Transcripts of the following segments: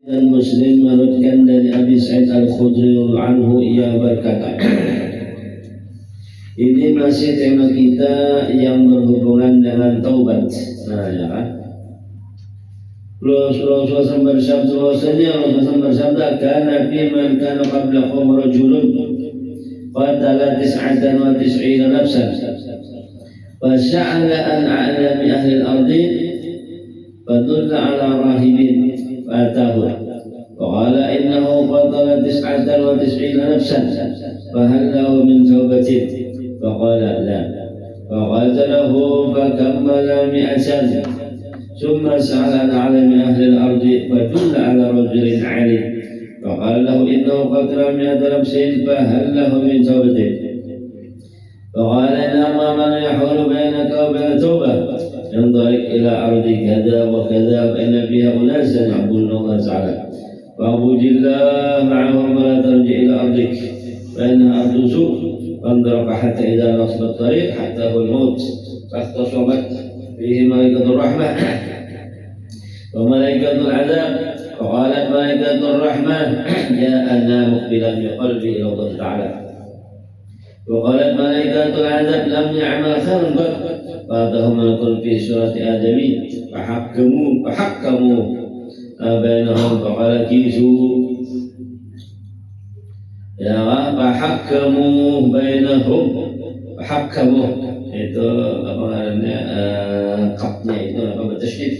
Dan Muslim menyebutkan dari Abi Sa'id Al-Khudri anhu, ia berkata, ini masih tema kita yang berhubungan dengan taubat. Nah, ya kan? Rasulullah bersabda, "Kana fi man kana qablakum rajulun qatala 99 nafsan, wa sa'ala an a'lami ahli al-ardi, fadulla ala rahibin فأتاه وقال إنه قتل 99 نفسا فهل له من توبة؟ فقال لا، فقتله فكمل 100 ثم سأل عن عالم أهل الأرض فدل على رجل عالم فقال له إنه قتل 100 نفس فهل له من توبة؟ فقال إنما من يحول بينك وبين التوبة انطلق إلى أرض كذا وكذا فإن فيها أناسا يعبدون الله تعالى فاعبد الله معهم ولا ترجع إلى أرضك فإنها أرض سوء فانطلق حتى إذا نصب الطريق حتى هو الموت فاختصمت فيه ملائكة الرحمة وملائكة العذاب فقالت ملائكة الرحمة جاءنا مقبلا بقلبه إلى الله تعالى وقالت ملائكة العذاب لم يعمل خيرا قط فأتاهم ملك في سورة آدمي فحكموا بينهم فقال كيسوا ya فحكموا بينهم فحكموا itu apa namanya kapnya itu apa bertasydid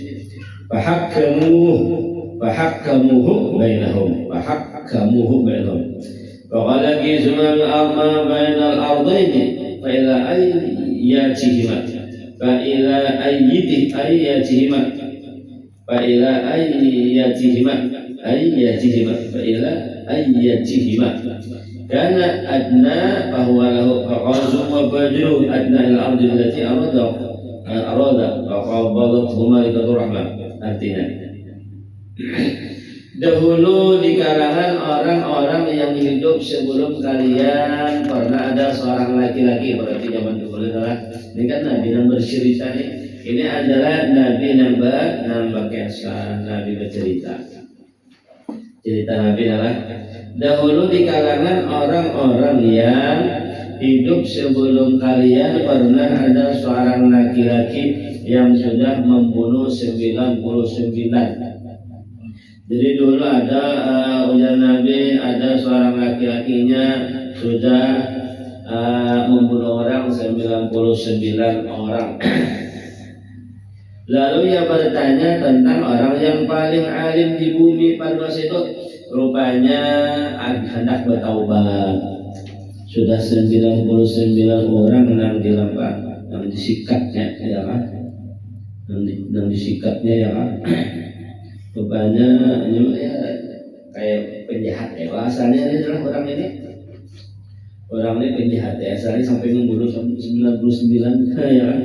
فحكموه بينهم فقال كيسوا الأرض بين الأرضين فإلى أياتهما فإلى أياتهما كان أدنى فهو له فقال ثم فجروا أدنى إلى الأرض التي أراد فقبضته ملائكة الرحمة. Artinya dahulu di kalangan orang-orang yang hidup sebelum kalian pernah ada seorang laki-laki, berarti zaman dulu adalah ini kan Nabi yang bercerita nih. Ini adalah Nabi nambah kisah, Nabi bercerita. Cerita Nabi adalah dahulu di kalangan orang-orang yang hidup sebelum kalian pernah ada seorang laki-laki yang sudah membunuh 99. Jadi dulu ada ujar Nabi, ada seorang laki-lakinya sudah membunuh orang 99 orang. Lalu ia bertanya tentang orang yang paling alim di bumi pada masa itu. Rupanya hendak bertaubat. Sudah 99 orang yang disikatnya ya kan? Dan disikatnya ya kan? Rupanya ya, kayak penjahat ya. Bahasanya ini adalah orang ini penjahat ya. Asalnya sampai membunuh 99 ya kan?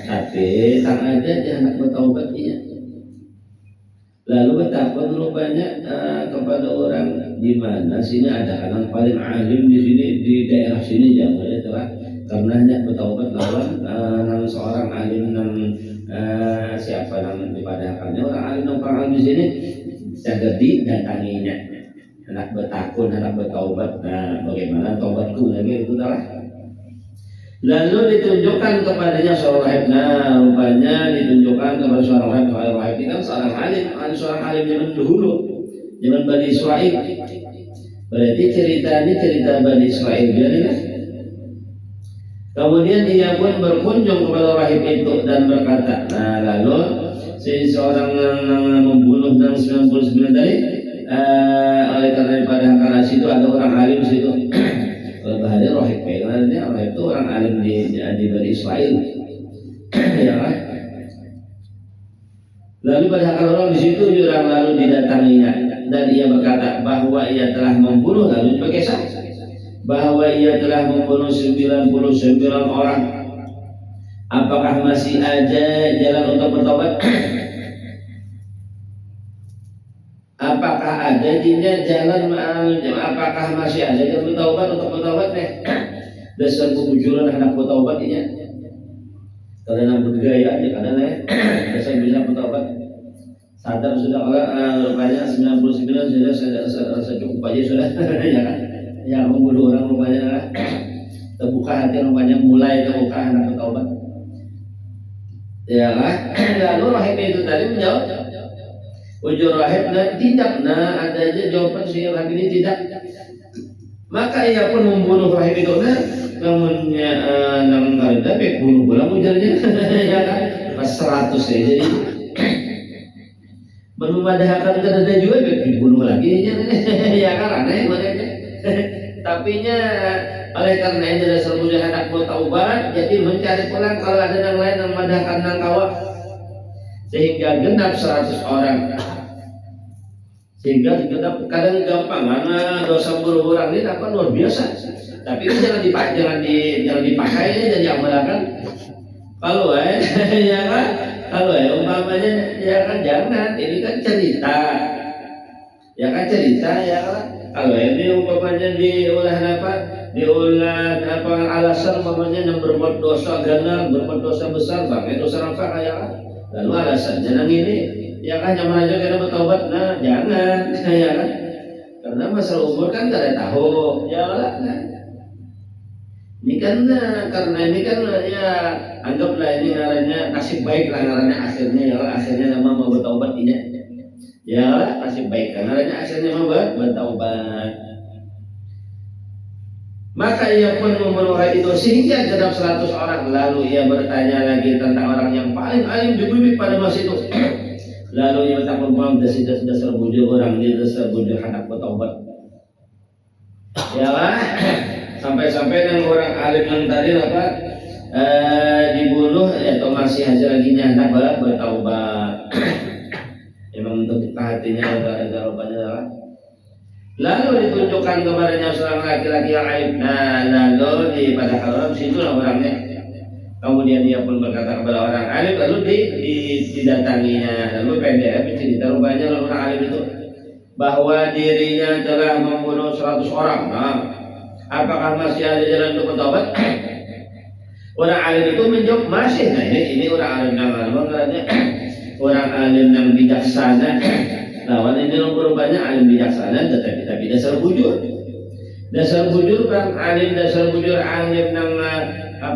Tapi tak ada dia hendak bertaubat dia. Lalu bertakwa rupanya kepada orang di mana sini ada orang paling alim di sini di daerah sini jangan telah karena hendak bertaubat lawan seorang alim siapa nama dipadahkannya orang alim di sini segera didatanginya hendak bertakwa hendak bertaubat. Nah bagaimana taubatku lagi itu telah. Lalu ditunjukkan kepadanya seorang rahib. Nah, rupanya ditunjukkan kepada seorang rahib. Ini kan seorang alim zaman dahulu, zaman Bani Israel. Berarti cerita Bani Israel ya. Kemudian ia pun berkunjung kepada rahib itu dan berkata, nah lalu seorang yang membunuh 99 tadi, oleh karena situ ada orang alim situ. Bahaya rahib karena rahib itu orang alim di Bani Israel ya kan? Lalu pada orang di situ orang lalu didatanginya dan ia berkata bahwa ia telah membunuh, lalu pakai sah bahwa ia telah membunuh 99 orang. Apakah masih ada jalan untuk bertobat? Apakah ada jalan? Apakah masih ada jalan bertaubat untuk bertaubat dasar kebujuran anak bertaubat ini karena bergaya aja karena dasar bisa bertaubat sadar sudah rupanya alhamdulillah saya cukup aja sudah. Ya kan? Yang membunuh orang rupanya terbuka hati rupanya mulai terbuka anak bertaubat. Ya kan? Lalu rahib itu tadi menjawab, ujur rahibna tidak. Nah ada aja jawaban si rahib ini tidak. Maka ia pun membunuh rahib itu. Nah namunnya namun kali tapi bunuh pulang ujarnya. Ya kan? Pas 100 ya jadi. Memadahkan kedada juga dibunuh lagi ya kan aneh makanya. Tapi nya oleh karena ini ada serbujur hendak mau taubat, jadi mencari pulang kalau ada yang lain yang memadahkan nang kawah sehingga genap 100 orang. Sehingga genap kadang gampang karena dosa bunuh orang ini apa luar biasa. Tapi ini jangan dipakai ini jadi amalkan. Kalau ya kan. Kalau umpamanya ya kan jangan, ini kan cerita. Ya kan cerita ya kan. Kalau ini umpamanya diulah alasan umpamanya yang berbuat dosa ganda, berbuat dosa besar, bang dosa apa kayak kan. Lalu alasannya nang ini ya kan nyaman aja kita bertobat, nah jangan ya kan. Karena masalah umur kan gak ada tahu, ya lah kan. Ini kan karena ini kan ya anggaplah ini ngarannya nasib baik lah ngarannya akhirnya nama mau bertaubat ini ya nasib baik kan ngarannya akhirnya mau bertaubat. Maka ia pun membunuh itu sehingga genap 100 orang. Lalu ia bertanya lagi tentang orang yang paling alim di bumi pada masa itu. Lalu ia bertanya pulang dasar bujur orang ini dasar bujur hendak bertaubat ya lah. Sampai-sampai yang orang alim yang tadi dibunuh atau masih hasil lagi hendak bertaubat. Emang untuk hatinya ada rupanya lah. Lalu ditunjukkan kepadanya seorang laki-laki yang aib. Nah lalu pada kalau situ lah orangnya. Kemudian dia pun berkata kepada orang alim, lalu didatanginya. Lalu pendek cerita rupanya orang alim itu bahwa dirinya telah membunuh 100 orang. Nah, apakah masih ada jalan untuk bertobat? Orang alim itu menjawab masih. Nah ini orang alim yang orang alim yang bijaksana. Lawan ini rupanya alim bijaksana tetapi dasar bujur. Dasar bujur kan alim dasar bujur alim yang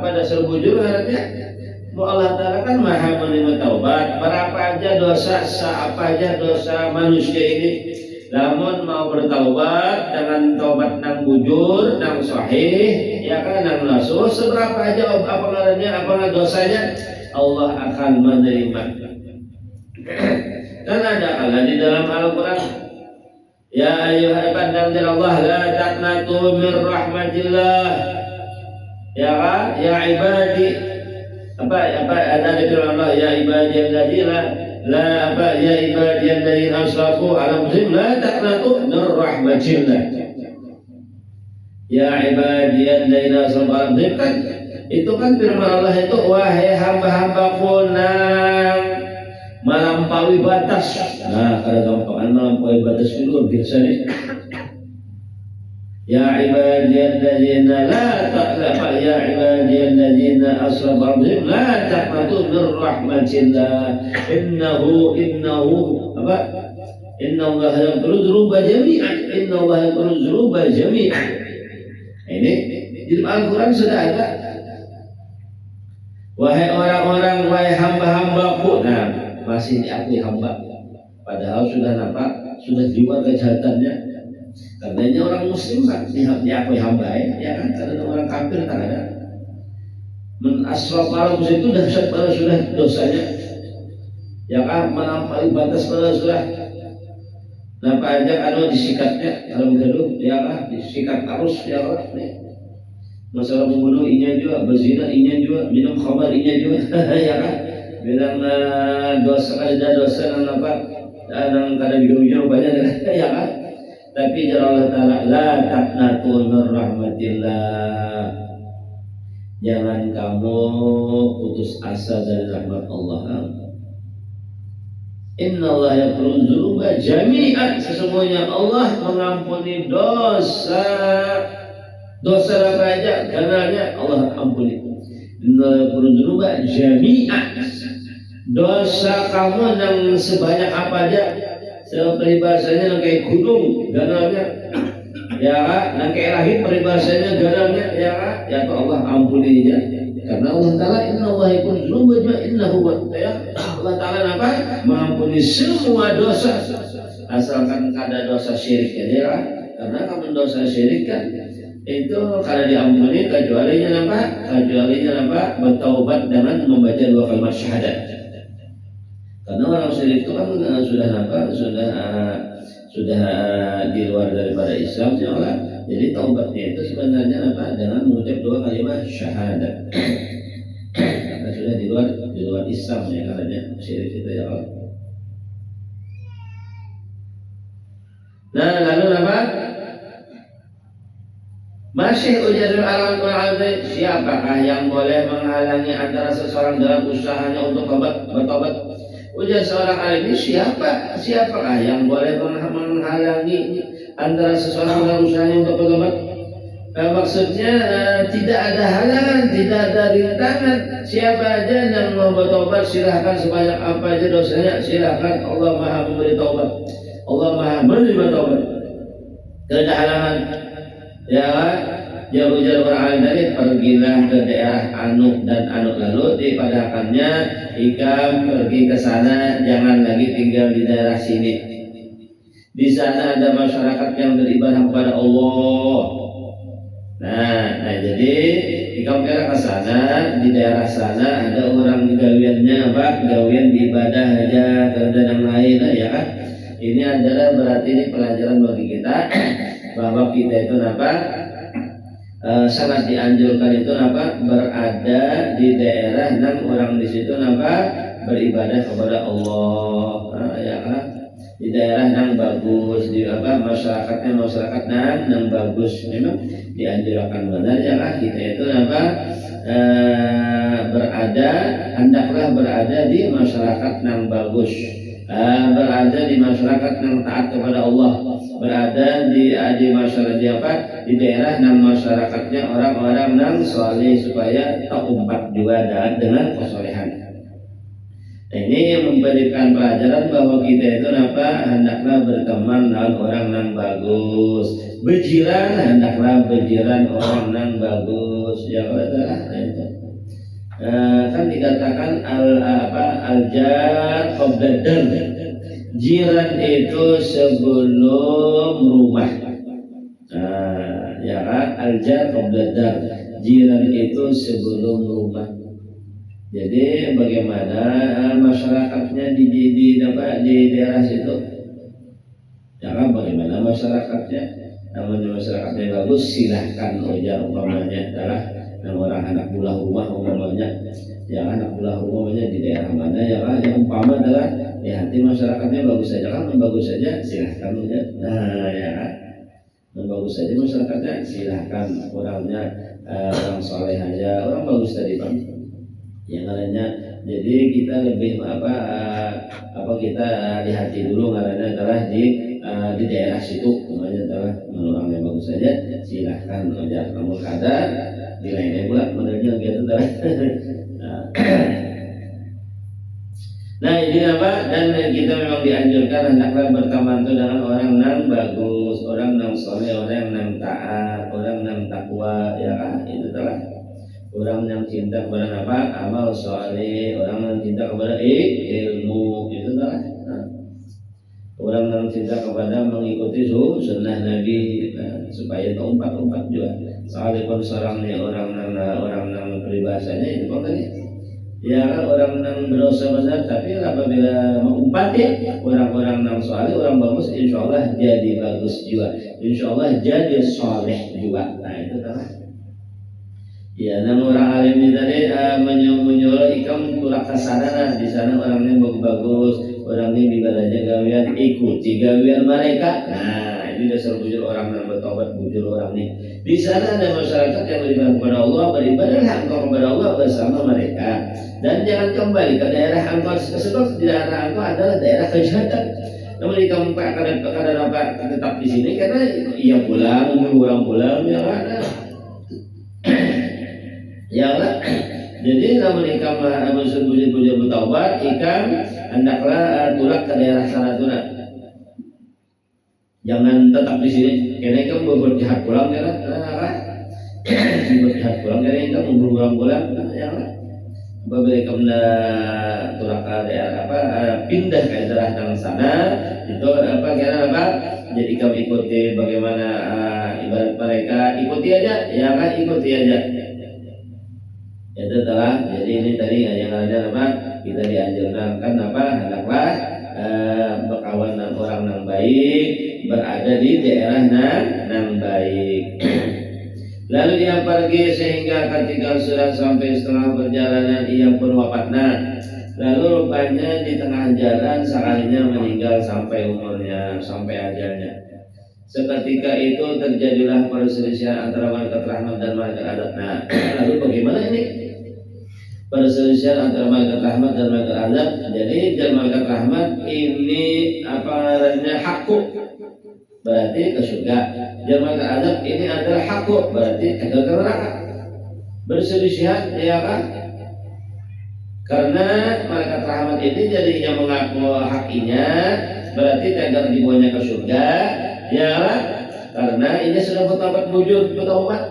dasar bujur artinya Allah Ta'ala kan maha menerima taubat. Berapa aja dosa, apa aja dosa manusia ini, namun mau bertaubat dengan taubat nang bujur, nang sahih, ya kan nang nasuh, seberapa aja apa dosanya Allah akan menerima. Dan ada kala di dalam Al-Quran, ya ayyuhal ibadil Allah la taqnatu min rahmatillah. Ya kan, ya ibadi ada di dalam Allah ya ibadiyalladzina ya ibadiyalladzina asrafu ala anfusihim la taqnatu min rahmatillah. Ya ibadiyalladzina asrafu ala anfusihim kan itu kan firman Allah itu wahai hamba-hambaku yang melampaui batas. Nah, kada gampang melampaui batas itu luar biasa nih. Ya ibadiyalladzina ya ibadiyalladzina asrafu ala anfusihim la taqnatu min rahmatillah. Innahu innallaha yaghfiru dzunuba jami'an. Innallaha yaghfiru dzunuba jami'an. Ini di Al-Quran sudah ada. Wahai orang-orang, wahai hamba-hambaku. Nah, masih diakui hamba. Padahal sudah jiwa kejahatannya. Karenanya orang muslim kan diakui hamba ya kan, karena orang kafir tak ada. Asraf al itu sudah dosanya. Ya kan melampaui batas pada sudah. Napa aja kalau disikatnya kalau gaduh ya kan disikat arus ya kan. Masalah membunuh inya juga, berzina inya juga, minum khamar inya juga ya kan. Bilang dosa dan apa dan kada biru-biru banyak ya kan. Tapi jara Allah Ta'ala la taqnatu min rahmatillah. Jangan kamu putus asa dari rahmat Allah. Innallaha yaghfiru dzunuba jami'an. Sesungguhnya Allah mengampuni dosa apa aja, karenanya Allah ampuni. Innallaha yaghfiru dzunuba jami'an. Dosa kamu yang sebanyak apa aja, peribahasanya kayak gunung ganalnya ya nang kayak lahir peribahasanya ganalnya ya Allah ampuni dia karena Allah Ta'ala inna Allah yakun dzunubah innahu ya Allah Ta'ala apa mengampuni semua dosa asalkan ada dosa syirik ya karena kalau dosa syirik kan itu kalau diampuni kecualinya apa bertaubat dengan membaca 2 kalimat syahadat. Karena orang syirik itu kan sudah di luar daripada Islam ya Allah. Jadi taubatnya itu sebenarnya dengan mengucap 2 kalimat syahadat. Karena sudah di luar Islam ya katanya syirik itu ya Allah. Nah lalu apa? Masih ujarul alam Quran, siapakah yang boleh menghalangi antara seseorang dalam usahanya untuk bertobat? Ujar seorang alim, siapakah yang boleh menghalangi antara seseorang dalam usahanya untuk bertobat? Maksudnya tidak ada halangan, tidak ada rintangan. Siapa aja yang mau bertobat silahkan sebanyak apa aja dosanya silahkan. Allah Maha memberi taubat, Allah Maha menerima taubat. Tidak ada halangan. Ya, ujar orang alim tadi pergilah ke daerah Anu dan Anu lalu dipadakannya ikam pergi ke sana, jangan lagi tinggal di daerah sini. Di sana ada masyarakat yang beribadah kepada Allah. Nah jadi ikam kira ke sana, di daerah sana ada orang gawiannya gawian ibadah aja kerja yang lain ya kan. Ini adalah berarti ini pelajaran bagi kita bahwa kita itu sangat dianjurkan itu berada di daerah yang orang di situ beribadah kepada Allah ya kan, di daerah yang bagus, di masyarakat yang bagus. Memang dianjurkan benar ya kan kita itu hendaklah berada di masyarakat yang bagus, berada di masyarakat yang taat kepada Allah, berada di masyarakat di daerah yang masyarakatnya orang-orang yang soleh supaya terumpat juga dengan kesolehan. Nah, ini yang memberikan pelajaran bahwa kita itu hendaklah berteman dengan orang yang bagus, berjiran hendaklah berjiran orang yang bagus ya itu. Kan dikatakan al-jar qabla dar. Jiran itu sebelum rumah. Ya kan, al-jar qabla dar. Jiran itu sebelum rumah. Jadi bagaimana masyarakatnya di daerah situ? Ya kan, bagaimana masyarakatnya? Namanya masyarakatnya bagus, silahkan ujar umpamanya adalah orang anak bulah rumah umpamanya, ya anak bulah rumahnya di daerah mana ya kan, yang umpama adalah di hati masyarakatnya bagus saja kan, bagus saja silahkan ya. Nah ya kan, bagus saja masyarakatnya silahkan, orangnya orang soleh aja, orang bagus tadi bang. Yang lainnya, jadi kita lebih kita di hati dulu karena adalah di daerah situ, namanya adalah orang yang bagus saja silahkan aja, namun kadang di lainnya pula menurutnya gitu dah. Nah ini dan kita memang dianjurkan hendaklah berteman itu dengan orang yang bagus, orang yang soleh, orang yang taat, orang yang takwa ya kan, itu adalah orang yang cinta kepada amal soleh, orang yang cinta kepada ilmu, itu adalah orang yang cinta kepada mengikuti sunnah Nabi supaya umpat juga. Sekalipun seorang nih orang yang peribahasanya itu makanya ya orang yang berdosa besar, tapi apabila mengumpat ya orang-orang yang soleh, orang bagus, insya Allah jadi bagus juga, insya Allah jadi soleh juga. Nah itu kan ya, namun orang alim ini tadi menyuruh ikam pulang ke sana, di sana orangnya bagus, orangnya ibadahnya gawian, ikuti gawian mereka. Nah ini dasar bujur orang yang bertobat, bujur orang ini. Di sana ada masyarakat yang beribadah kepada Allah, beribadahlah engkau kepada Allah bersama mereka, dan jangan kembali ke daerah engkau, sebab di daerah engkau adalah daerah kejahatan. Namun kamu akan tetap di sini karena ia pulang ya ada. Ya Allah. Jadi namun ikam bujur bertaubat, ikam hendaklah pulang ke daerah sana tuna. Jangan tetap di sini. Karena kamu berjihad pulang kan? Berjihad pulang karena kamu berulang-ulang ya. Apabila kamu turun ke daerah pindah ke daerah yang sana itu karena jadi kamu ikuti bagaimana ibadat mereka, ikuti aja ya kan, ikuti aja. Itu telah jadi ini tadi yang ada kita dianjurkan hendaklah berkawan dengan orang yang baik, berada di daerah yang baik. Lalu ia pergi sehingga ketika sudah sampai setengah perjalanan ia pun wafatna. Lalu rupanya di tengah jalan sekalinya meninggal sampai umurnya, sampai ajalnya. Seketika itu terjadilah perselisihan antara malaikat rahmat dan malaikat azab. Nah, lalu bagaimana ini? Perselisihan antara malaikat rahmat dan malaikat azab. Jadi malaikat rahmat ini hakku, berarti ke surga. Malaikat azab ini adalah hakku, berarti ke neraka. Berselisihan ya kan? Karena malaikat rahmat ini jadinya mengaku hakinya, berarti agar dibawanya ke surga, ya kan? Karena ini sudah bertaubat bujur bertaubat,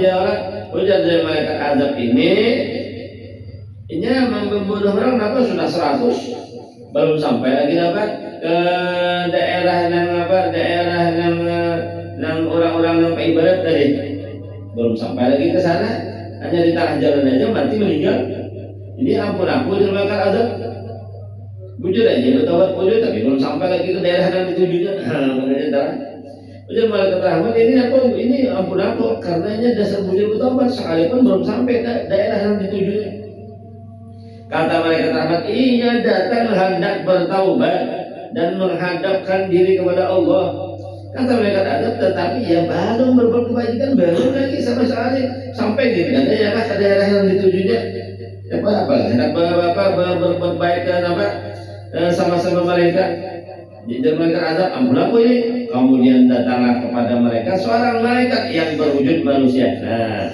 ya kan? Ujar dari malaikat azab ini membunuh orang sudah 100, belum sampai lagi dapat ke daerah yang orang-orang yang ibadat tadi, belum sampai lagi ke sana, hanya di tengah jalan aja mati meninggal. Ini ampun aku di malaikat azab, bujur aja bertobat bujur, tapi belum sampai lagi ke daerah yang ditujunya. Ujar malaikat rahmat ini ampun aku, karenanya dasar bujur bertobat sekalipun belum sampai ke daerah yang ditujunya. Kata malaikat rahmat, ia datang hendak bertaubat dan menghadapkan diri kepada Allah. Kata malaikat azab, tetapi ia baru berbuat kebajikan, baru lagi sama sekali sampai di daerah yang ditujunya. Hendak berbuat baik dan sama-sama malaikat. Jadi malaikat azab, ampun aku ini. Kemudian datanglah kepada mereka seorang malaikat yang berwujud manusia. Nah,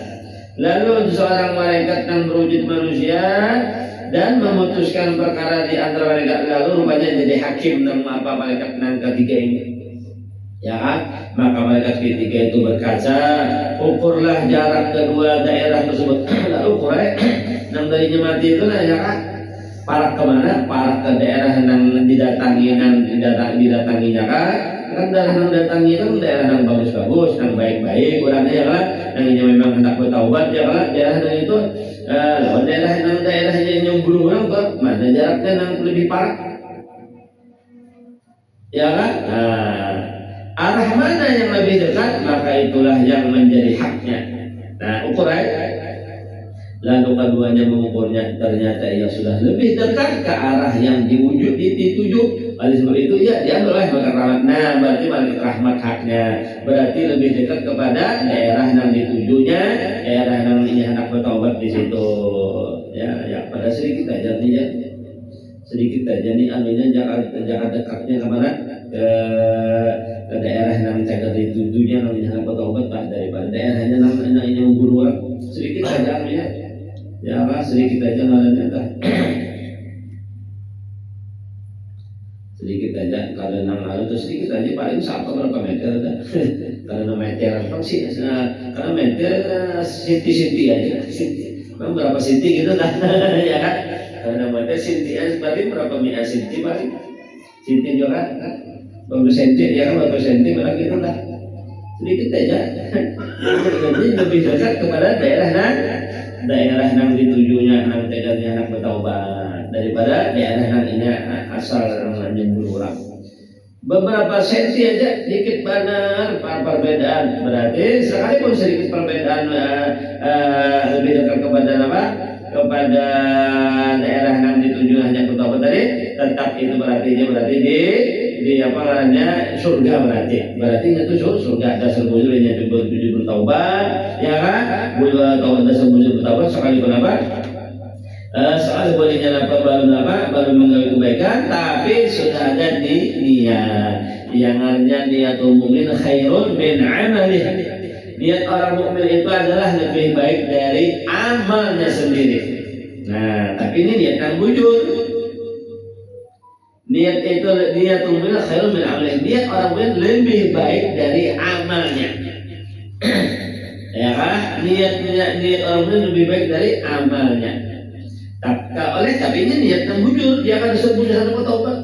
lalu seorang malaikat yang berwujud manusia dan memutuskan perkara di antara mereka. Lalu rupanya jadi hakim malaikat yang ketiga ini. Ya kan? Maka malaikat ketiga itu berkaca, ukurlah jarak kedua daerah tersebut. Lalu ukurnya yang tadinya mati itu ya kan? Parah kemana? Parah ke daerah yang didatanginya kan? Kan daerah yang datangi itu daerah yang bagus-bagus, yang baik-baik, orangnya ya kan, yang memang hendak bertaubat ya kan, daerah yang itu, lawan daerahnya yang bunuh orang kok, mana jaraknya yang lebih parah, ya kan? Nah, arah mana yang lebih dekat, maka itulah yang menjadi haknya. Nah, ukuran. Lalu keduanya mengukurnya, ternyata ia sudah lebih dekat ke arah yang dituju. Oleh sebab itu ya diambil oleh malaikat rahmat. Nah, berarti malaikat rahmat haknya berarti lebih dekat kepada daerah yang ditujunya, daerah yang ini hendak bertaubat di situ. Ya pada sedikit aja nih ya, sedikit aja nih anunya jangan dekatnya kemana, ke daerah yang ditujunya yang hendak bertaubat daripada daerahnya yang ini membunuh orang. Sedikit aja anunya. Ya apa sedikit aja namanya sedikit aja kalau nang lalu itu sedikit aja paling sampai berapa meter dah. Kalau meter apa sih karena meter senti aja berapa senti gitu dah. Ya kan kalau meter senti aja berarti berapa mia senti paling senti juga kan berapa senti ya kan berapa senti berapa gitu dah sedikit aja. Jadi lebih dekat kepada daerah yang ditujunya yang tidaknya anak bertaubat daripada daerah yang ini asal nyembur orang. Beberapa senti aja dikit benar perbedaan, berarti sekalipun sedikit perbedaan lebih dekat kepada apa? Kepada daerah yang dituju hanya bertaubat tadi, tetap itu berarti di apa namanya surga berarti itu surga dasar bujurnya tujuh bertaubat ya kan taubat dasar bujur bertaubat sekali kenapa sekali bolehnya baru menggawe kebaikan tapi sudah ada di niat yang artinya niatul mukmin khairun min amalih. Niat orang mukmin itu adalah lebih baik dari amalnya sendiri. Nah tapi ini niat yang bujur. Niat itu niatul mu'min khairun min amalih. Niat orang mukmin lebih baik dari amalnya. Ya kan? Niat orang mukmin lebih baik dari amalnya. Tapi ini niat yang bujur, dia akan disebut bujur satu taubat.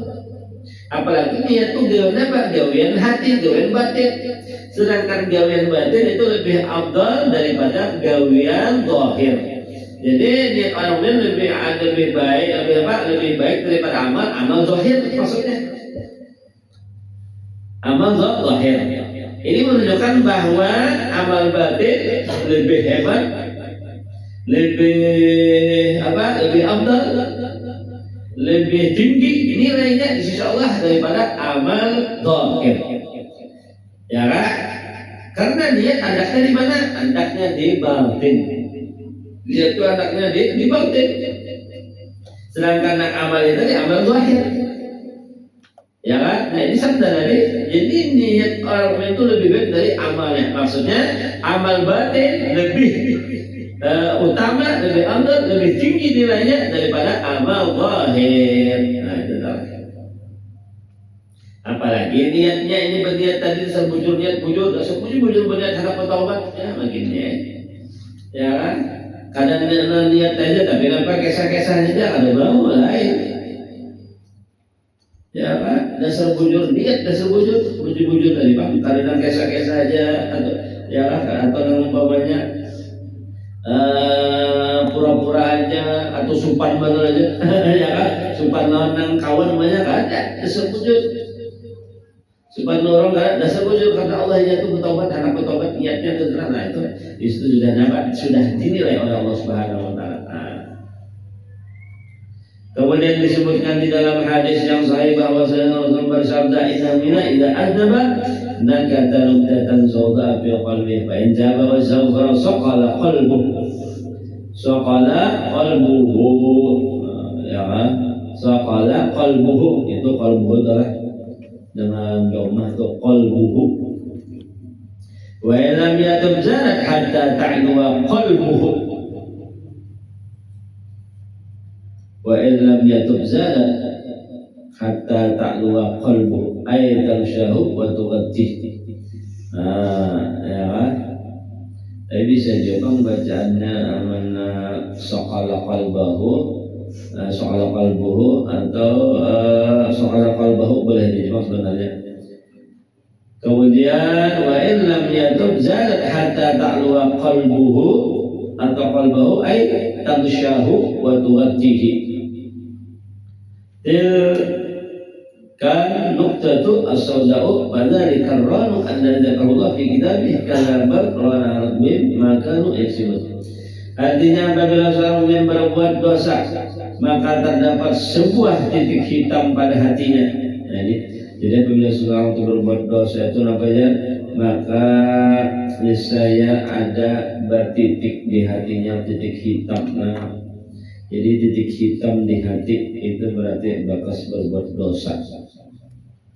Apalagi niat itu gawean apa? Gawean hati, gawean batin. Sedangkan gawean batin itu lebih afdal daripada gawean zahir. Jadi niat orang mukmin lebih baik daripada amal zahir maksudnya. Amal zahir. Ini menunjukkan bahwa amal batin lebih hebat, lebih afdal, lebih tinggi nilainya di sisi Allah daripada amal zahir. Ya kan? Karena niat andaknya di mana? Andaknya di batin. Niat itu andaknya di batin. Sedangkan amal itu di amal zahir. Ya kan? Nah ini sabda Nabi. Jadi niat orang itu lebih baik dari amalnya. Maksudnya amal batin lebih utama, lebih afdal, lebih tinggi nilainya daripada amal zahir. Nah itu tahu. Apalagi niatnya ini berniat tadi sebujur niat bujur, bujur berniat harap bertaubat, ya makin niat. Ya kan? Kadang niat aja tapi nampak kisah-kisah aja ada bau lain. Ya kan? Dasar bujur niat, dasar bujur dari bang. Kadang kisah-kisah aja atau ya kan? Atau umpamanya pura-pura aja atau supan bener aja ya kan, supan nang kawan banyak ada dasar bujur, supan orang kan dasar bujur karena Allah itu bertobat, anak bertobat niatnya terserah. Nah itu sudah dapat, sudah dinilai oleh Allah Subhanahu Wa Taala. Kemudian disebutkan di dalam hadis yang sahih bahwa Rasul bersabda inna mina idza adzaba nakata nuqtatan sawda fi qalbihi fa in jaba wa sawfa saqala qalbuhu ya kan, saqala qalbuhu itu qalbuhu adalah dengan dhammah itu qalbuhu wa lam yatub zanat hatta ta'luwa qalbuhu wa illam yatub zanat hatta ta'luwa qalbuhu ay tanshahu wa tughatti. Ya kan? Tapi bisa juga bacaannya amanna saqala qalbahu atau saqala qalbahu boleh dijemah sebenarnya. Kemudian wa illam yatub zanat hatta ta'luwa qalbuhu atau qalbahu ay tanshahu wa tughatti. Kan nuqtatu as-sawda'u fadzalika ar-ranu alladzi dzakarahu fi kitabih kalabar rana rabbim maka nu'isibut. Artinya apabila seorang mukmin berbuat dosa maka terdapat sebuah titik hitam pada hatinya. Jadi apabila seorang itu berbuat dosa itu namanya maka niscaya ada bertitik di hatinya, titik hitam. Jadi titik hitam di hati itu berarti bekas berbuat dosa.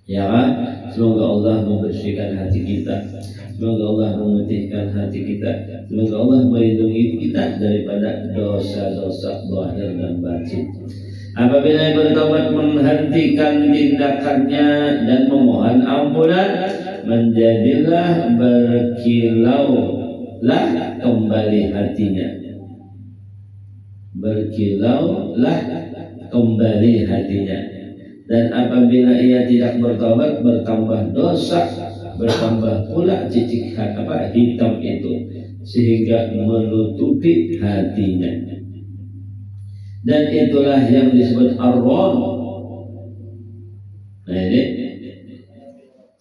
Ya kan? Semoga Allah membersihkan hati kita. Semoga Allah memutihkan hati kita. Semoga Allah melindungi kita daripada dosa-dosa zahir dan batin. Apabila bertobat menghentikan tindakannya dan memohon ampunan, menjadilah berkilaulah kembali hatinya. Berkilaulah kembali hatinya. Dan apabila ia tidak bertobat, bertambah dosa, bertambah pula titik hitam itu sehingga menutupi hatinya. Dan itulah yang disebut ar-ran. Nah ini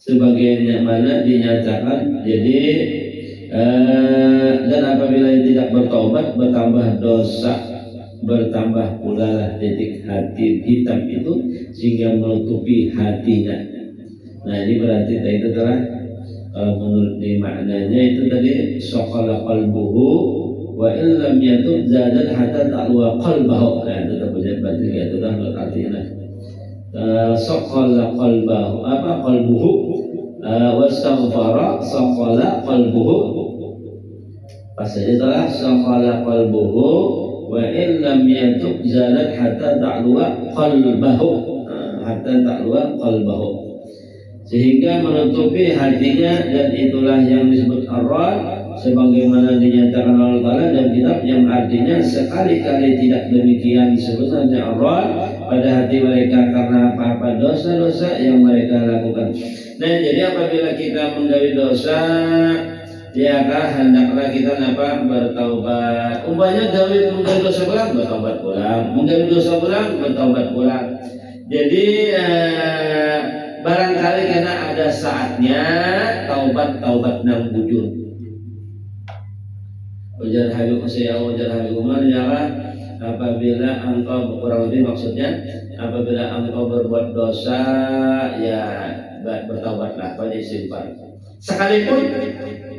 sebagian mana dinyatakan jadi dan apabila ia tidak bertobat, bertambah dosa, bertambah pula lah titik hati hitam itu sehingga menutupi hatinya. Nah ini berarti itu adalah kalau menurut maknanya itu tadi saqala qalbuhu wa illam yatub zadat hatta ta'luwa qalbahu. Nah itu berarti itu dah artinya saqala qalbahu qalbuhu wastaghfara saqala qalbuhu. Pasal itulah saqala qalbuhu wa illam yatub zalat hatta ta'luwa qalbahu. hatta ta'luwa qalbahu, sehingga menutupi hatinya, dan itulah yang disebut ar-ra sebagaimana dinyatakan Allah Ta'ala dalam kitab, yang artinya sekali-kali tidak demikian sebenarnya ar-ra pada hati mereka karena apa-apa dosa-dosa yang mereka lakukan. Nah, jadi apabila kita menggawe dosa, ya hendaklah kita bertaubat. Umpamanya menggawe dosa pulang, bertaubat pulang, menggawe dosa pulang, bertaubat pulang. Jadi barangkali karena ada saatnya taubat nang bujur. Ujar Habib Usayyah, ujar Habib Umar, ya apabila engkau, kurang lebih maksudnya, apabila engkau berbuat dosa, ya bertaubatlah, pada istighfar. Sekalipun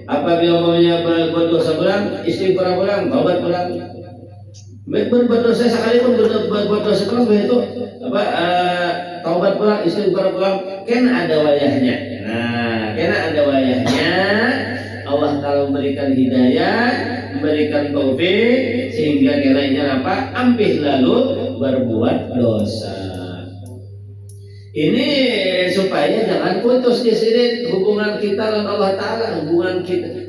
apabila umpamanya berbuat dosa pulang, istighfar pulang, taubat pulang. Berbuat dosa sekalipun berbuat dosa pulang, itu taubat pulang, istighfar pulang, kan ada wayahnya. Nah, karena ada wayahnya, Allah Ta'ala memberikan hidayah, memberikan taufik, sehingga kiranya ampih lalu berbuat dosa. Ini supaya jangan putus di sini hubungan kita dengan Allah Ta'ala,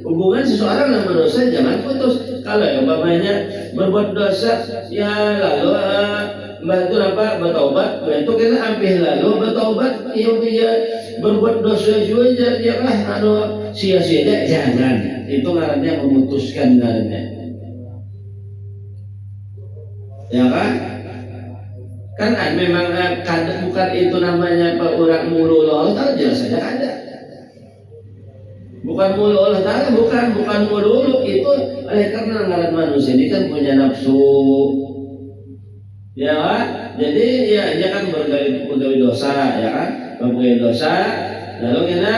hubungan seseorang yang berdosa jangan putus. Kalau umpamanya berbuat dosa, ya lalu bantu bertaubat, itu kita ampih lalu bertaubat, dia berbuat dosa juga janganlah sia-sia, jangan. Itu ngarannya memutuskan ngarannya, ya kan memang bukan itu namanya orang mulu Allah Ta'ala, jelas saja ada. Bukan mulu Allah Ta'ala, bukan mulu itu oleh karena ngaran manusia ini kan punya nafsu, ya jadi ya jangan bergawe dosa, ya kan, bergawe dosa, lalu kita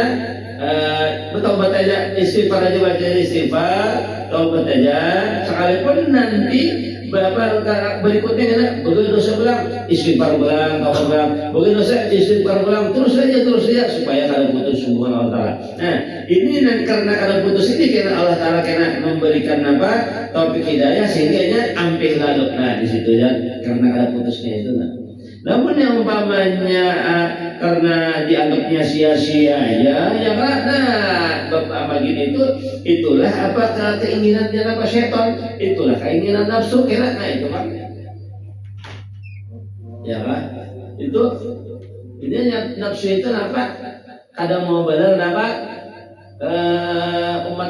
bertobat aja, istighfar aja, baca istighfar, taubat aja, sekalipun nanti berikutnya kena bergawe dosa pulang, istighfar pulang, taubat pulang, bergawe dosa, istighfar pulang, terus saja supaya kalau putus hubungan Allah Ta'ala. Nah, ini karena kalau putus ini karena Allah Ta'ala kena memberikan taufik hidayah, sehingga ampih lalu. Nah, di situ ya karena kalau putusnya itu. Namun yang umpamanya karena dianggapnya sia-sia ya kan, bapak begini itulah keinginannya setan, itulah keinginan nafsu kira, itu kan, ya kan, itu ini nafsu itu kadang mau benar umat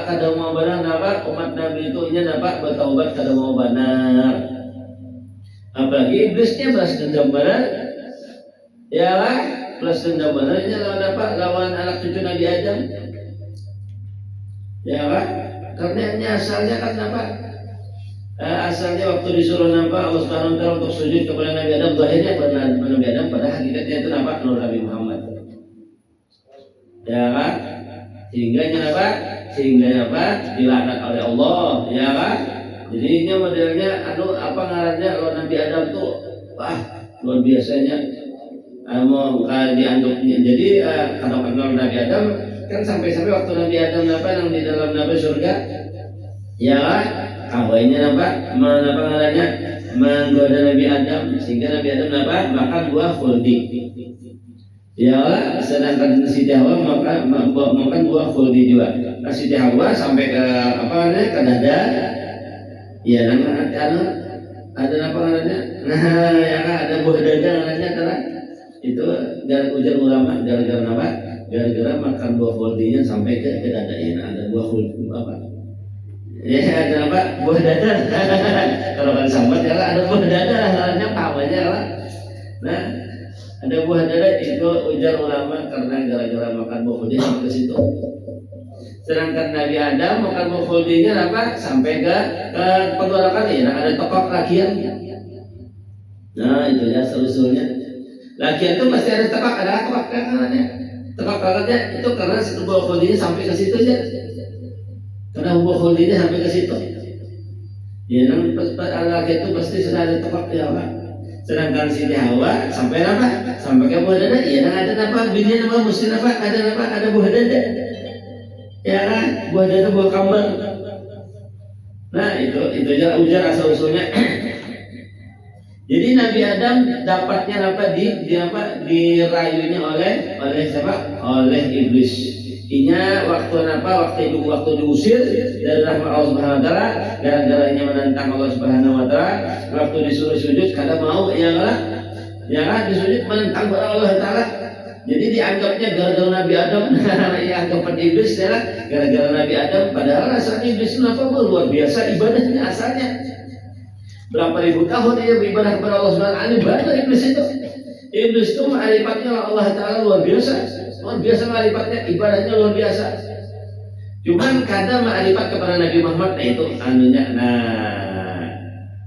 kadang mau benar umat Nabi itu ini bertaubat kadang mau benar. Apalagi iblisnya balas dendam benar, ya lah, balas dendam benar ini lawan anak cucu Nabi Adam, ya lah, karena asalnya kan asalnya waktu disuruh Allah Subhanahu wa Ta'ala untuk sujud kepada Nabi Adam, zahirnya kepada Nabi Adam, pada hakikatnya itu Nur Nabi Muhammad, ya kan, sehingga dilaknat oleh Allah, ya kan. Jadi ini modelnya ngarannya kalau Nabi Adam tuh luar biasanya mau dianggapnya. Jadi kalau kenal Nabi Adam kan sampai waktu Nabi Adam yang di dalam Nabi surga, ya awalnya ngarannya menggoda Nabi Adam, sehingga Nabi Adam makan buah khuldi, ya sedangkan Siti Hawa makan buah khuldi juga. Nah, Siti Hawa sampai ke ke dada. Ya, ada apa namanya? Nah, ya kan ada buah dada namanya kan. Itu ujar ulama gara-gara apa? Gara-gara makan buah khuldinya sampai ke dada. Ya, ada buah khuldi apa? Ya, ada apa? Buah dada. Kalau kan sambat ya ada buah dada namanya pawanya lah. Nah, ada buah dada itu ujar ulama karena gara-gara makan buah khuldi sampai ke situ. Sedangkan Nabi Adam makan buah khuldinya sampai ke penggorokan ya, ada tokok lakian. Nah, itu ya solusinya. Lakian itu pasti ada tokok kanannya. Tokok kanannya itu karena buah khuldinya sampai ke situ aja. Karena buah khuldinya sampai ke situ. Ya, laki itu pasti sudah ada tokok ya, Pak. Sedangkan Siti Hawa sampai sampai ke buah dada. Ya, ada bininya mesti ada buah dada. Ya kan, buah dada, buah kambang. Nah, itu aja ujar asal usulnya. Jadi Nabi Adam dapatnya apa dirayunya oleh siapa? Oleh iblis. Inya waktu diusir dari rahmat Allah Subhanahu wa taala, gara-garanya menentang Allah Subhanahu wa taala, waktu disuruh sujud kada mau disujud menentang Allah taala. Jadi dianggapnya gara-gara Nabi Adam, dianggap iblis ya, gara-gara Nabi Adam, padahal asalnya iblis itu luar biasa ibadahnya asalnya. Berapa ribu tahun dia beribadah kepada Allah Subhanahu wa taala, ibadah iblis itu. Iblis itu ma'rifatnya Allah taala luar biasa ma'rifatnya, ibadahnya luar biasa. Cuman kadang ma'rifat kepada Nabi Muhammad itu anunya.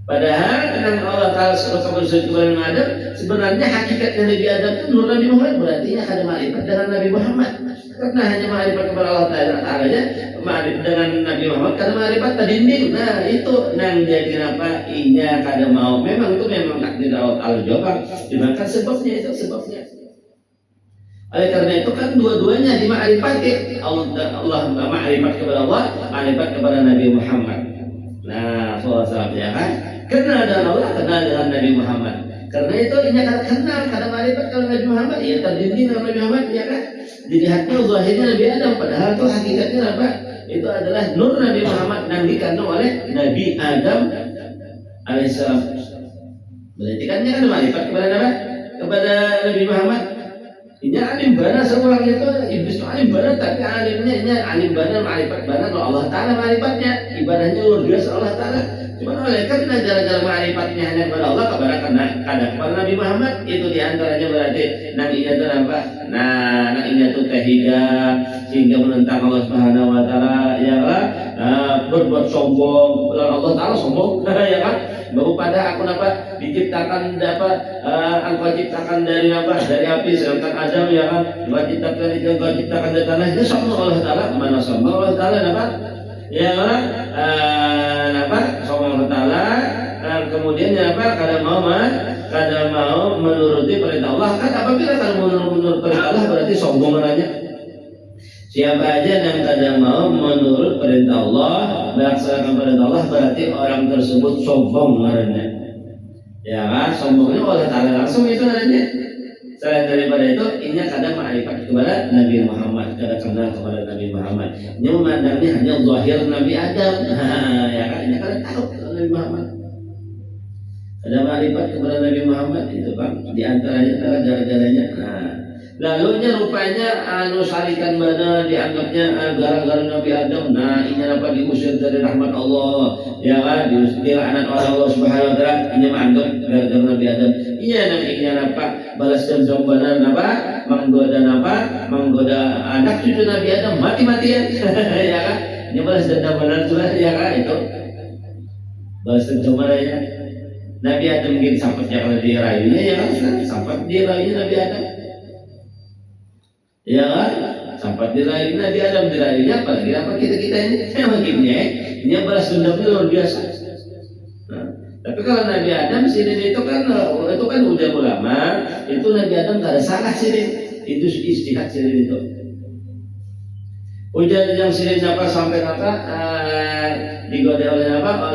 Padahal dengan Allah taala kepada Nabi Adam, sebenarnya hakikatnya Nabi Adam itu nur Nabi Muhammad, berarti ada ma'rifat dengan Nabi Muhammad. Karena hanya ma'rifat kepada Allah taala aja, ma'rifat dengan Nabi Muhammad karena ma'rifat tadinding. Nah, itu nang jadi apa? Inya kada mau. Memang takdir Allah taala jawab. Dimakan sebabnya. Oleh karena itu kan dua-duanya dima'rifati. Allah ma'rifat kepada Allah, ma'rifat kepada Nabi Muhammad. Nah, soal ya kan? Kenal dengan Allah, kenal dengan Nabi Muhammad. Karena itu ini kenal, kada ma'rifat kalau Nabi Muhammad, ya terdinding dengan Nabi Muhammad, ya kan? Dilihatnya zahirnya Nabi Adam, padahal itu hakikatnya apa? Itu adalah nur Nabi Muhammad yang dikandung oleh Nabi Adam alaihissalam. Berarti kan dia kan ma'rifat kepada Nabi Muhammad. Ini alim bana seorang itu, iblis itu alim bana, tapi alimnya ini alim bana, ma'rifat bana, Allah Ta'ala ma'rifatnya, ibadahnya luar biasa Allah Ta'ala. Cuma oleh karena gara-gara ma'rifatnya hanya kepada Allah, kepada Nabi Muhammad, itu diantaranya berarti nabinya itu apa? Nabinya itu hijab, sehingga menentang Allah Subhanahu wa taala, ya kan? Berbuat sombong, Allah Ta'ala sombong, ya kan? Baru pada aku diciptakan engkau ciptakan dari api, sedangkan Adam ya kan engkau ciptakan dari tanah. Itu sombong Allah Ta'ala, mana sombong Allah Ta'ala ya kan? Sombong Allah Ta'ala. Kemudian kada mau menuruti perintah Allah. Kan apabila kada menurut perintah Allah berarti sombong namanya. Siapa aja yang kadang mau menurut perintah Allah, melaksanakan perintah Allah, berarti orang tersebut sombong namanya. Ya kan, sombongnya Allah Ta'ala langsung itu namanya. Selain daripada itu, ini kadang ma'rifat kepada Nabi Muhammad, kadang kenal kepada Nabi Muhammad. Ini memandangnya hanya zahir Nabi Adam. Ya kan, ini kadang tahu kepada Nabi Muhammad. Ada ma'rifat kepada Nabi Muhammad itu bang, diantaranya gara-garanya. Lalu rupanya sarikan bana dianggapnya gara-gara Nabi Adam. Nah, ini diusir dari rahmat Allah, ya kan? Dilaknat oleh Allah Subhanahu wa taala. Ini menganggap gara-gara Nabi Adam. Iya balas dendam bana menggoda anak cucu Nabi Adam mati-matian. Ya kan? Ini balas dendam bana juga, ya kan? Itu balas dendam bana ya. Nabi Adam mungkin sampai kalau dirayunya, ya kan? Sampai dirayunya Nabi Adam. Ya kan? Sampai dirayu Nabi Adam, dirayunya apalagi apa kita ini ini balas dendamnya luar biasa. Tapi kalau Nabi Adam sini itu kan udah ulama, itu Nabi Adam gak ada salah sini, itu istihad sini itu. Ujian yang sini sampai digoda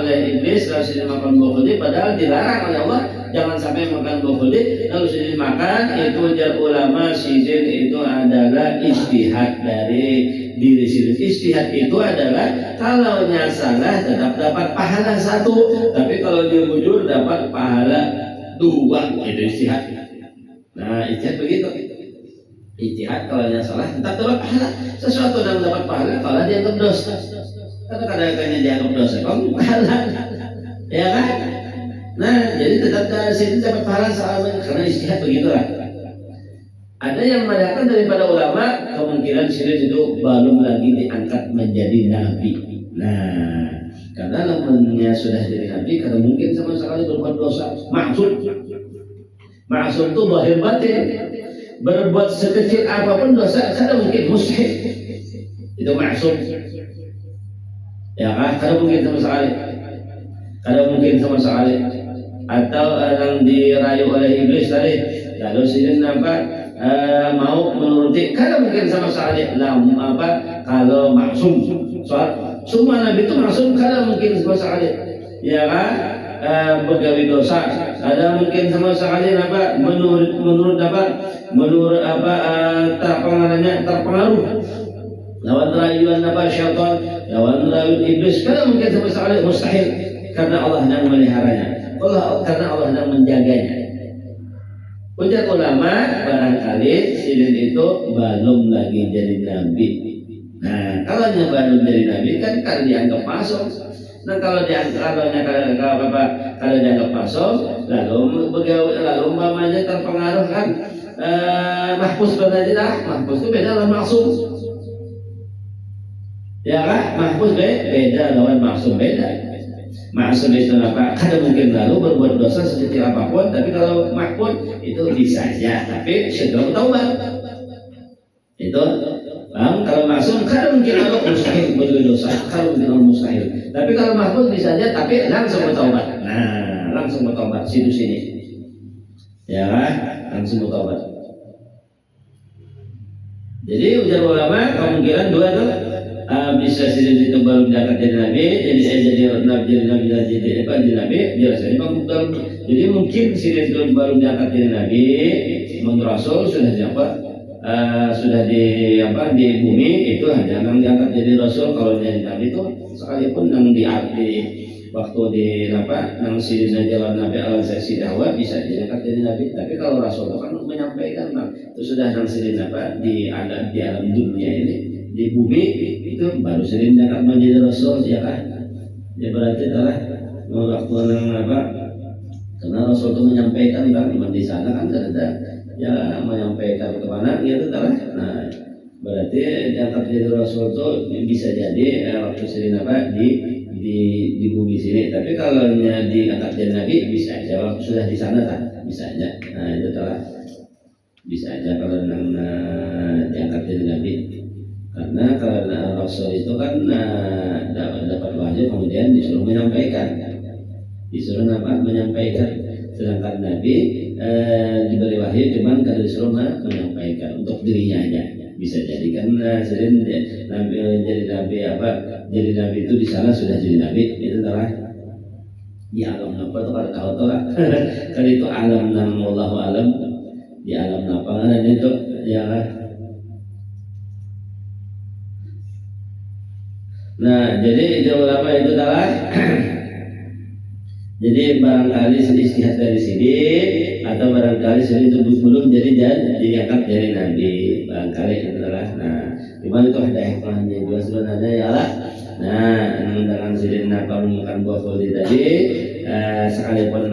oleh iblis, lalu sini makan buah padahal dilarang oleh Allah. Jangan sampai makan buah lalu sini makan. Itu ujar ulama sidin itu adalah istihad dari diri sendiri. Istihad itu adalah kalau salah tetap dapat pahala 1, tapi kalau dia jujur dapat pahala 2. Itu istihad. Nah, istihad begitu. Istihad kalau salah tetap dapat pahala. Sesuatu yang dapat pahala kalau dia dianggap dosa. Karena kadang-kadang dianggap dosa, pahala. Ya kan? Nah, jadi tetap dari situ dapat pahala karena istihad begitulah. Ada yang mengatakan daripada ulama kemungkinan sirin itu belum lagi diangkat menjadi nabi. Nah, karena namanya sudah jadi nabi, karena mungkin sama sekali berbuat dosa. Maksud itu zahir batin. Berbuat sekecil apapun dosa, karena mungkin mustahil. Itu maksud. Ya kan? Karena mungkin sama sekali. Atau yang dirayu oleh iblis tadi, lalu sini mau menuruti, karena mungkin sama sekali kalau maksum, soal semua nabi itu maksum, karena mungkin sama sekali, ya kan? Begawi dosa, ada mungkin sama sekali apa menurut terpengaruh lawan rayuan syaitan, lawan rayuan iblis, karena mungkin sama sekali mustahil, karena Allah yang meliharanya, karena Allah yang menjaganya. Ujar ulama, barangkali silin itu belum lagi jadi nabi. Nah, kalau belum jadi nabi kan dianggap masuk. Nah, kalau dianggap masuk, lalu umpamanya terpengaruh kan mahfuz berbeda, mahfuz itu beda lawan maksum. Ya kan, mahfuz beda lawan maksum beda. Maksum itu apa? Kadang mungkin lalu berbuat dosa sekecil apapun, tapi kalau mahfuz itu bisa saja, tapi segera bertaubat. Itu kalau maksum kadang mungkin lalu mustahil berbuat dosa, kalau mungkin lalu mustahil. Tapi kalau mahfuz bisa saja, tapi langsung bertaubat. Nah, langsung bertaubat situ sini. Ya kan? Langsung bertaubat. Jadi ujar ulama kemungkinan dua tuh. Bisa silin itu baru diangkat jadi nabi, jadi nabi, jelas jadi jadi mungkin silin itu baru diangkat jadi nabi, menurut Rasul sudah sudah di bumi itu hanya yang diangkat jadi Rasul. Kalau jadi nabi itu sekalipun yang diarti waktu di nang silin jalan Nabi al-Zaisi dakwah bisa diangkat jadi nabi. Tapi kalau Rasul itu kan menyampaikan itu sudah nang silin di alam dunia ini, di bumi itu baru sering dapat menjadi Rasul, ya kan? Ya berarti adalah waktu karena Rasul itu menyampaikan kan, di sana kan ada ya menyampaikan kemana gitu adalah. Nah, berarti diangkat jadi Rasul itu bisa jadi waktu sering di bumi sini. Tapi kalau diangkat jadi Nabi bisa aja waktu sudah di sana kan, bisa aja. Nah itu adalah bisa aja kalau diangkat jadi Nabi. Karena Rasul itu kan dapat wahyu kemudian disuruh menyampaikan, menyampaikan. Sedangkan Nabi diberi wahyu cuman kalau disuruh menyampaikan untuk dirinya aja. Bisa jadi kan sering Nabi jadi Nabi itu di sana sudah jadi Nabi, itu adalah di alam apa tuh kalau tahu tuh lah. Kan itu alam wallahu alam, di alam apa itu ya. Nah, jadi ulama itu adalah jadi barangkali istihad dari sini atau barangkali sini itu belum diangkat dari Nabi, barangkali itu adalah. Nah, dimana itu ada hikmahnya juga sebenarnya ya lah. Nah, dengan sini bukan buah kuli tadi, sekalipun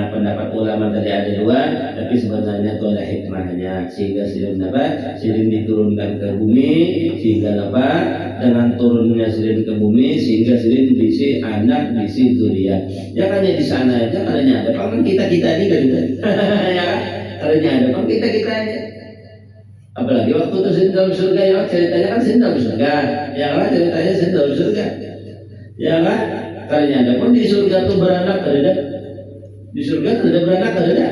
pendapat ulama tadi ada dua, tapi sebenarnya itu ada hikmahnya sehingga silin diturunkan ke bumi, sehingga dengan turunnya silin ke bumi sehingga silin diisi anak, diisi zuriat. Ya kan di sana aja kalanya ada kan kita ini kan ya kalanya ada kan kita ini. Apalagi waktu itu silin dalam surga ya ceritanya kan silin dalam surga. Ya kan ceritanya silin dalam surga. Ya kan kalanya ada pun di surga tuh beranak ada. Di surga ada beranak ada.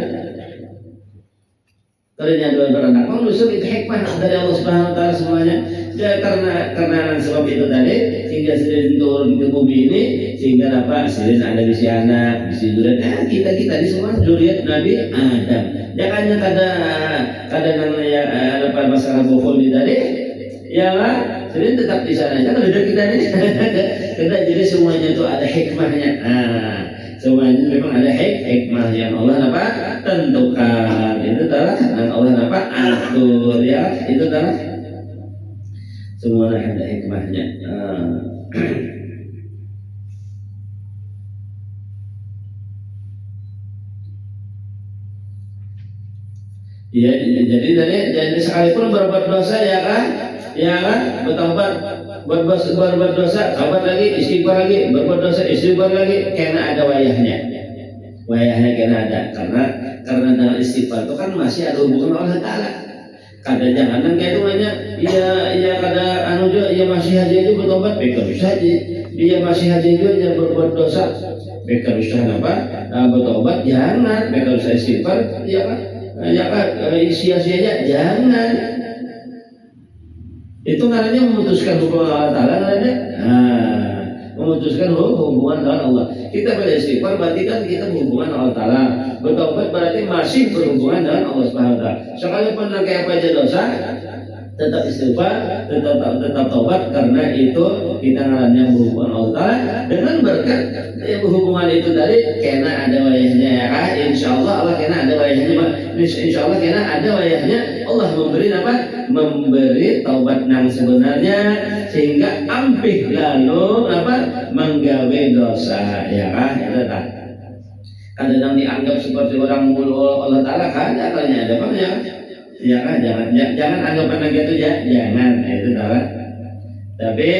Kalanya ada beranak. Maksud itu hikmah dari Allah Subhanahu wa taala semuanya. Ya karena sebab itu tadi sehingga silin turun ke bumi ini sehingga silin ada di si anak, di si zuriat. Kita di semua zuriat Nabi Adam. Jangan kadang masalah bohong tadi. Ya lah, silin tetap di sana. Jangan ada kita ini. Kita jadi semuanya itu ada hikmahnya. Semuanya memang ada hikmah yang Allah tentukan. Itu adalah Allah atur ya. Itu adalah semuanya ada hikmahnya. Ya, jadi sekalipun berbuat dosa ya kan, bertobat, berbuat dosa, taubat lagi, istighfar lagi, berbuat dosa, istighfar lagi, karena ada wayahnya karena ada, karena dalam istighfar itu kan masih ada hubungan Allah Taala. Kada janganan kayak itu banyak, iya kada iya masih haji itu bertobat, mereka bisa haji, iya masih haji itu dia berbuat dosa, mereka bisa bertobat, jangan, mereka bisa istighfar, ya kan, sia-sianya jangan. Itu namanya memutuskan hukum Allah Taala namanya. memutuskan hubungan dengan Allah. Kita beristighfar berarti kan kita berhubungan dengan Allah Ta'ala. Bertobat berarti masih berhubungan dengan Allah Subhanahu Wa Ta'ala. Sekalipun kayak apa aja dosa, tetap istighfar, tetap tobat, karena itu kita ngarannya berhubungan Allah Ta'ala. Dengan berkat berhubungan itu tadi kena ada wayahnya ya kan, insyaallah Allah kena ada wayahnya, insyaallah kena ada wayahnya Allah memberi apa? Memberi taubat nang sebenarnya, sehingga ampih lalu apa? Menggawe dosa ya kan, itu tak. Kadang dianggap seperti orang mulu Allah Ta'ala kan, katanya ada apa ya? Ya kan, jangan anggapan gitu ya, jangan itu salah. Tapi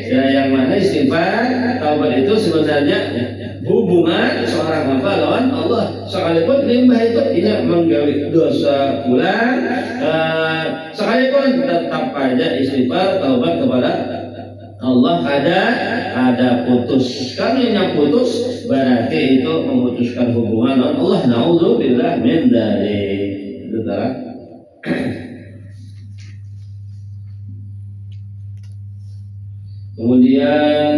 yang mana istighfar, taubat itu sebenarnya hubungan seorang hamba lawan Allah. Sekalipun limbah itu tidak menggawe dosa pulang, sekalipun tetap aja istighfar, taubat kepada Allah ada putus. Kalau yang putus berarti itu memutuskan hubungan dengan Allah. Nauzubillah min dzalik. Itu salah. Kemudian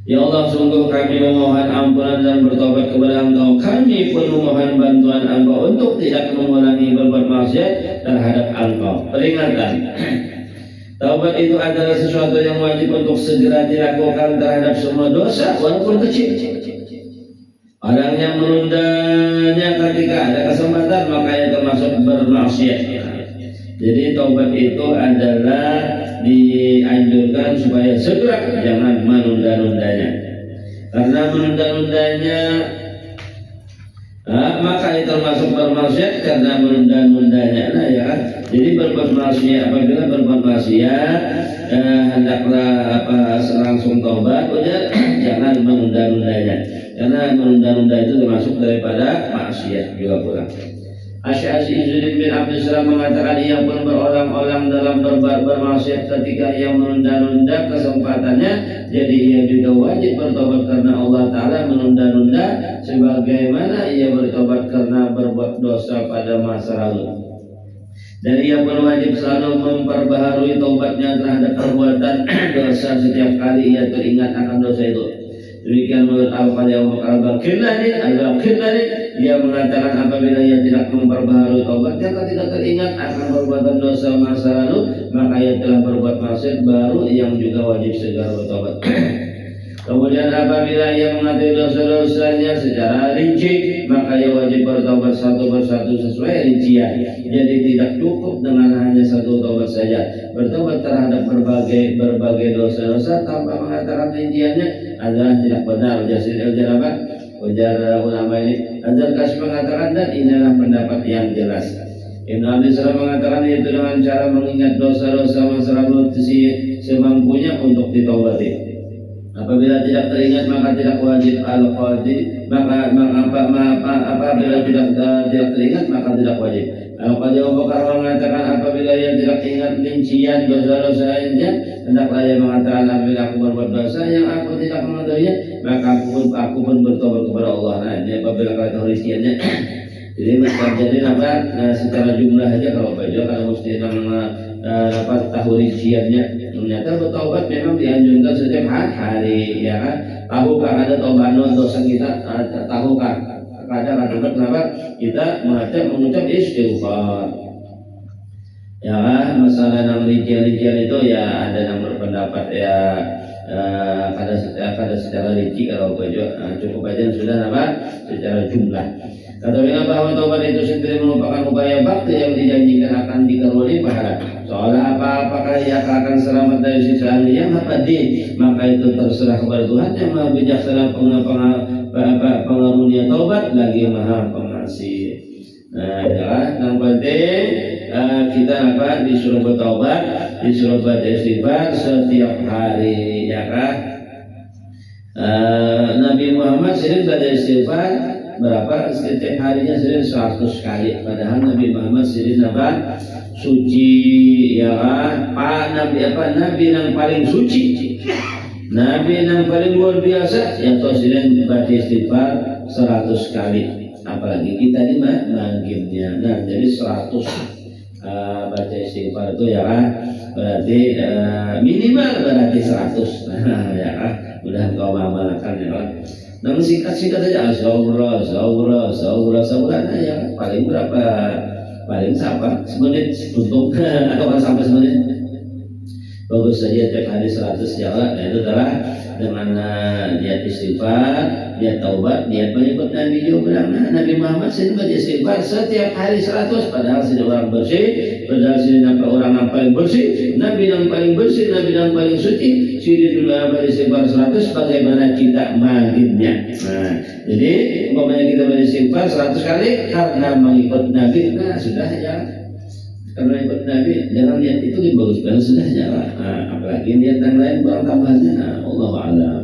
ya Allah, sungguh kami memohon ampunan dan bertobat kepada Engkau. Kami pun memohon bantuan Engkau untuk tidak mengulangi berbuat maksiat terhadap Engkau. Peringatan, taubat itu adalah sesuatu yang wajib untuk segera dilakukan terhadap semua dosa walaupun kecil. Orang yang menundanya ketika ada kesempatan makanya termasuk bermaksiat. Jadi taubat itu adalah dianjurkan supaya segera, jangan menunda-nundanya. Karena menunda-nundanya maka itu termasuk bermaksiat karena menunda-nundanya. Nah ya kan. Jadi berbuat maksiat, apabila berbuat maksiat hendaklah langsung taubat, jangan menunda-nundanya. Karena menunda-nunda itu termasuk daripada maksiat juga pula. Asy'ari Izzuddin bin Abdul Salam mengatakan ia pun berulang-ulang dalam bermaksiat ketika ia menunda-nunda kesempatannya. Jadi ia juga wajib bertobat karena Allah Ta'ala menunda-nunda, sebagaimana ia bertobat karena berbuat dosa pada masa lalu. Dan ia pun wajib selalu memperbaharui taubatnya terhadap perbuatan dosa setiap kali ia teringat akan dosa itu. Demikian menurut Al-Qadhi Al-Khillani, dia mengatakan apabila ia tidak memperbaharui taubatnya ketika teringat akan perbuatan dosa masa lalu, maka ia telah berbuat maksiat baru yang juga wajib segera bertobat. Kemudian apabila ia mengetahui dosa-dosanya secara rinci, maka ia wajib bertobat satu persatu sesuai rincian. Jadi tidak cukup dengan hanya satu taubat saja. Bertobat terhadap berbagai dosa-dosa tanpa mengatakan rinciannya adalah tidak benar. Ujar ulama ini, Al-Kasih mengatakan, dan inilah pendapat yang jelas. Ibn Abi Salam mengatakan itu dengan cara mengingat dosa-dosa masa lalu semampunya untuk ditaubati. Apabila tidak teringat maka tidak wajib Al-Qadhi, apabila tidak teringat maka tidak wajib. Al-Qadhi Abu Bakar mengatakan apabila ia tidak ingat rincian dosa-dosanya, hendaklah ia mengatakan apabila aku berbuat dosa yang aku tidak mengetahuinya, maka aku pun bertobat kepada Allah. Nah ini apabila kata rinciannya. Jadi secara jumlah aja kalau baju kalau mesti tahu rinciannya. Ternyata bertobat memang dianjurkan setiap hari ya kan. Tahukah ada taubat dosa kita? Tahukah? Kadang-kadang kenapa kita mengucap istighfar? Ya kan, masalah yang rincian itu ya ada yang berpendapat ya kada secara rinci kalau baju cukup aja sudah secara jumlah. Katakanlah bahwa taubat itu sendiri merupakan upaya bakti yang dijanjikan akan dikaruniai pahala. Soalnya apakah ia akan selamat dari siksa yang abadi, maka itu terserah kepada Tuhan yang Maha Bijaksana, pengarunia taubat lagi Maha Pengasih. Nah, yang penting kita disuruh bertaubat, disuruh beristighfar setiap hari, ya kan? Nabi Muhammad sendiri beristighfar berapa? Setiap harinya sendiri 100 kali. Padahal Nabi Muhammad sendiri suci, ya kan? Nabi yang paling suci, Nabi yang paling luar biasa, yang sendiri beristighfar 100 kali. Apalagi kita ini manggilnya. Nah, jadi 100 baca istighfar itu ya kan berarti minimal berarti 100 ya kan mudah kau mengamalkan ya kan. Namun singkat-singkat saja astagfirullah astagfirullah astagfirullah astagfirullah nah, ya paling berapa paling sampai semenit untuk atau kan sampai semenit bagus saja tiap hari 100 jalan. Nah itu adalah dengan niat istighfar, niat taubat, niat mengikut Nabi juga. Nah, Nabi Muhammad sendiri baca istighfar setiap hari 100 padahal sini orang bersih, padahal sini nampak orang yang paling bersih, Nabi yang paling bersih, Nabi yang paling suci. Sini dulu baca istighfar 100 bagaimana kita magibnya. Nah, jadi umpamanya kita baca istighfar 100 kali karena mengikut Nabi, nah sudah ya. Karena ikut Nabi, jangan lihat itu bagus banget sudah jalan. Nah, apalagi niat yang lain baru tambahnya. Nah, Allah a'lam.